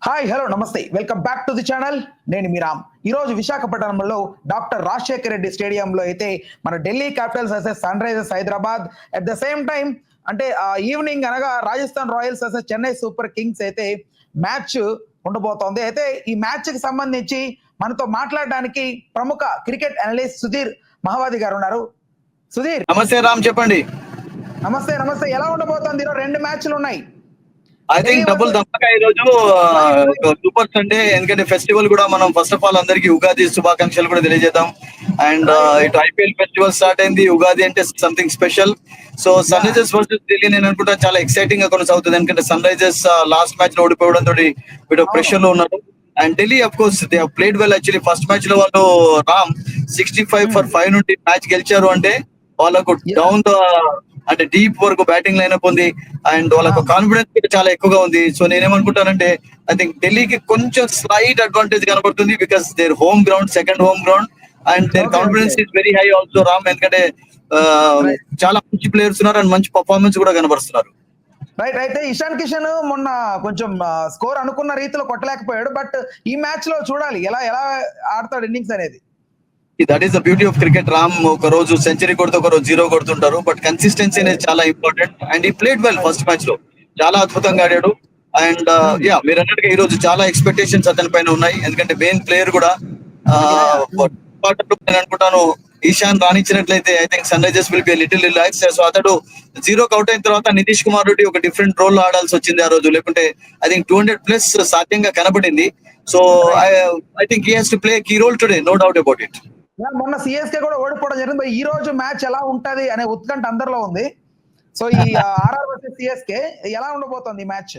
Hi hello నమస్తే welcome back to the channel. నేను మీ రామ్. ఈరోజు విశాఖపట్నంలో డాక్టర్ రాజశేఖర్ రెడ్డి స్టేడియంలో అయితే మన Delhi Capitals versus Sunrisers Hyderabad at the same time అంటే ఈవినింగ్ అనగా Rajasthan Royals versus Chennai Super Kings అయితే మ్యాచ్ ఉండబోతోంది. అయితే ఈ మ్యాచ్ కి సంబంధించి మనతో మాట్లాడడానికి ప్రముఖ క్రికెట్ అనలిస్ట్ సుధీర్ మహావాది గారు ఉన్నారు. సుధీర్ నమస్తే రామ్, చెప్పండి. నమస్తే నమస్తే. ఎలా ఉండబోతోంది? ఈరోజు రెండు మ్యాచ్లు ఉన్నాయి. ఐ థింక్ డబుల్ ధమాకా ఈ రోజు సూపర్ సండే, ఎందుకంటే ఫెస్టివల్ కూడా మనం ఫస్ట్ ఆఫ్ ఆల్ అందరికి ఉగాది శుభాకాంక్షలు కూడా తెలియజేద్దాం. అండ్ ఇటు ఐపీఎల్ ఫెస్టివల్ స్టార్ట్ అయింది. ఉగాది అంటే something special. So Sunrisers versus Delhi నేను అనుకుంటా చాలా ఎక్సైటింగ్ గా కొనసాగుతుంది. ఎందుకంటే సన్ రైజర్స్ లాస్ట్ మ్యాచ్ లో ఓడిపోవడం తోటి వీడు ప్రెషర్ లో ఉన్నారు. And Delhi of course they have played well. Actually first match లో వాళ్ళు రామ్ 65 for 5 నుండి మ్యాచ్ గెలిచారు. అంటే వాళ్ళకు డౌన్ ద అంటే డీప్ వరకు బ్యాటింగ్ లైనప్ ఉంది అండ్ వాళ్ళకు కాన్ఫిడెన్స్ చాలా ఎక్కువగా ఉంది. సో నేనేమనుకుంటానంటే ఐ థింక్ ఢిల్లీకి కొంచెం స్లైట్ అడ్వాంటేజ్ కనబడుతుంది because their home ground, second home ground and their confidence is very high also Ram. ఎందుకంటే చాలా మంచి ప్లేయర్స్ ఉన్నారు అండ్ మంచి పర్ఫార్మెన్స్ కూడా కనబరుస్తున్నారు. రైట్. అయితే ఇషాన్ కిషన్ మొన్న కొంచెం స్కోర్ అనుకున్న రీతిలో కొట్టలేకపోయాడు. బట్ ఈ మ్యాచ్ లో చూడాలి ఎలా ఎలా ఆడతాడు ఇన్నింగ్స్ అనేది. That is the beauty of cricket Ram. ఒక రోజు సెంచరీ కొడుతూ ఒక రోజు 0 కొడుతుంటారు. బట్ కన్సిస్టెన్సీ అనేది చాలా ఇంపార్టెంట్ అండ్ ఈ ప్లేడ్ వెల్ ఫస్ట్ మ్యాచ్ లో చాలా అద్భుతంగా ఆడాడు. అండ్ మీరు అన్నట్టుగా ఈ రోజు చాలా ఎక్స్పెక్టేషన్స్ అతని పైన ఉన్నాయి. ఎందుకంటే మెయిన్ ప్లేయర్ కూడా నేను అనుకుంటాను ఈశాన్ రాణించినట్లయితే I think Sunrisers will be little relax. So అతడు 0కి అవుట్ అయిన తర్వాత నితీష్ కుమార్ రెడ్డి ఒక డిఫరెంట్ రోల్ ఆడాల్సి వచ్చింది ఆ రోజు. లేకుంటే ఐ థింక్ 200+ సాధ్యంగా కనబడింది. So I think he has to play key role today, no doubt about it. మొన్న సిఎస్కే కూడా ఓడిపోవడం జరిగింది. ఈ రోజు మ్యాచ్ ఎలా ఉంటది అనే ఉత్కంఠ అందరిలో ఉంది. సో ఈ ఆర్ఆర్ వర్సెస్ సిఎస్కే ఎలా ఉండబోతోంది ఈ మ్యాచ్?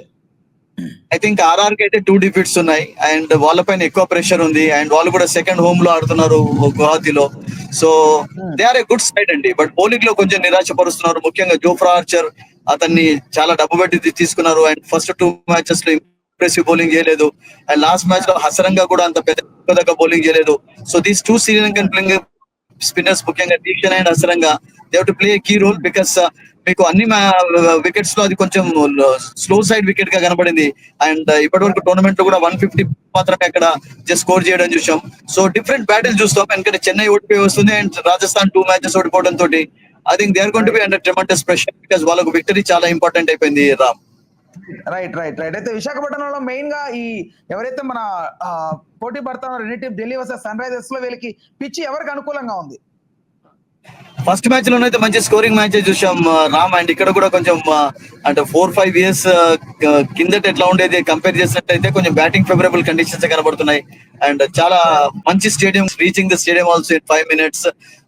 ఐ థింక్ ఆర్ఆర్ కి అయితే 2 డిఫీట్స్ ఉన్నాయి అండ్ వాళ్ళపైన ఎక్కువ ప్రెషర్ ఉంది అండ్ వాళ్ళు కూడా సెకండ్ హోమ్ లో ఆడుతున్నారు గువాహతిలో. So they are a good side అండి. బట్ బౌలింగ్ లో కొంచెం నిరాశపరుస్తున్నారు. ముఖ్యంగా జోఫ్రా ఆర్చర్ అతన్ని చాలా డబ్బు పెట్టి తీసుకున్నారు అండ్ ఫస్ట్ 2 మ్యాచెస్ లో ఇంప్రెసివ్ బౌలింగ్ చేయలేదు అండ్ లాస్ట్ మ్యాచ్ లో హసరంగా కూడా అంత పెద్ద బౌలింగ్ చేయలేదు. So these 2 Sri Lankan playing spinners ముఖ్యంగా దీక్షన్ and Hasaranga they have to play key role because మీకు అన్ని వికెట్స్ లో అది కొంచెం స్లో సైడ్ వికెట్ గా కనబడింది అండ్ ఇప్పటి వరకు టోర్నమెంట్ లో కూడా 150 మాత్రమే అక్కడ జస్ట్ స్కోర్ చేయడం చూసాం. సో డిఫరెంట్ బ్యాటిల్ చూస్తాం. ఎందుకంటే చెన్నై ఓడిపోయి వస్తుంది అండ్ రాజస్థాన్ 2 మ్యాచెస్ ఓడిపోవడం తోటి I think they are going to be under tremendous pressure because వాళ్ళకు విక్టరీ చాలా ఇంపార్టెంట్ అయిపోయింది రామ్. Right right right. అయితే విశాఖపట్నంలో మెయిన్ గా ఈ ఎవరైతే మన పోటీ పడుతున్నారో రెండు team Delhi versus Sunrisers లో వీళ్ళకి పిచ్ ఎవరికి అనుకూలంగా ఉంది? ఫస్ట్ మ్యాచ్ లోనైతే మంచి స్కోరింగ్ మ్యాచ్ చూసాం రామ్. అండ్ ఇక్కడ కూడా కొంచెం అంటే 4-5 years కిందట ఎట్లా ఉండేది కంపేర్ చేసినట్టయితే కొంచెం బ్యాటింగ్ ఫేవరబుల్ కండిషన్స్ కనబడుతున్నాయి అండ్ చాలా మంచి stadium, reaching the stadium also in 5 minutes.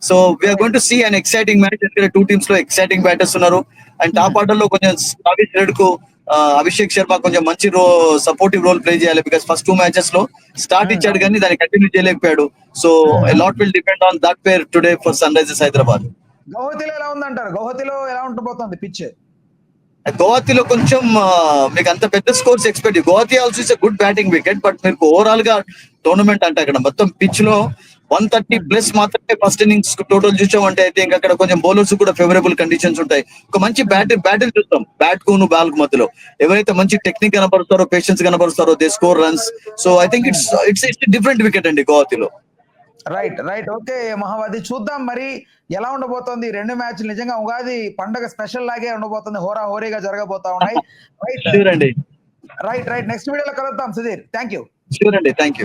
So we're going to see an exciting match. ఎందుకంటే 2 teams లో ఎక్సైటింగ్ బ్యాటర్స్ ఉన్నారు అండ్ టాప్ ఆర్డర్ లో కొంచెం సావిత్ రెడ్ కు అభిషేక్ శర్మ కొంచెం మంచి సపోర్టివ్ రోల్ ప్లే చేయాలి బికాస్ ఫస్ట్ 2 మ్యాచెస్ లో స్టార్ట్ ఇచ్చాడు కానీ దాన్ని కంటిన్యూ చేయలేకపోయాడు. So lot will depend on that pair today for sun Risers Hyderabad. గౌహతిలో ఎలా ఉందంటారు? గౌహతిలో ఎలా ఉండబోతోంది పిచ్? గౌహతిలో కొంచెం మీకు అంత పెద్ద scores expect. Guwahati also is good batting wicket but మీకు ఓవరాల్ గా టోర్నమెంట్ అంటే అక్కడ మొత్తం పిచ్ లో 130+ మాత్రమే ఫస్ట్ ఇన్నింగ్స్ టోటల్ చూసామంటే అయితే ఇంకా అక్కడ కొంచెం బౌలర్స్ కూడా ఫేవరబుల్ కండిషన్స్ ఉంటాయి. ఒక మంచి బ్యాటిల్ చూస్తాం. బ్యాట్ కు బాల్ కు మధ్యలో ఎవరైతే మంచి టెక్నిక్ కనబరుస్తారో, పేషెన్స్ కనబరుస్తారో they score runs. So I think it's different wicket అండి గౌహతిలో. Right right. ఓకే మహావాది, చూద్దాం మరి ఎలా ఉండబోతోంది. 2 మ్యాచ్లు నిజంగా ఉగాది పండగ స్పెషల్ లాగే ఉండబోతుంది. హోరా హోరీగా జరగబోతా ఉన్నాయి. రైట్ షూర్ అండి. Right right. నెక్స్ట్ వీడియోలో కలుద్దాం సుధీర్. Thank you. షూర్ అండి, థ్యాంక్ యూ.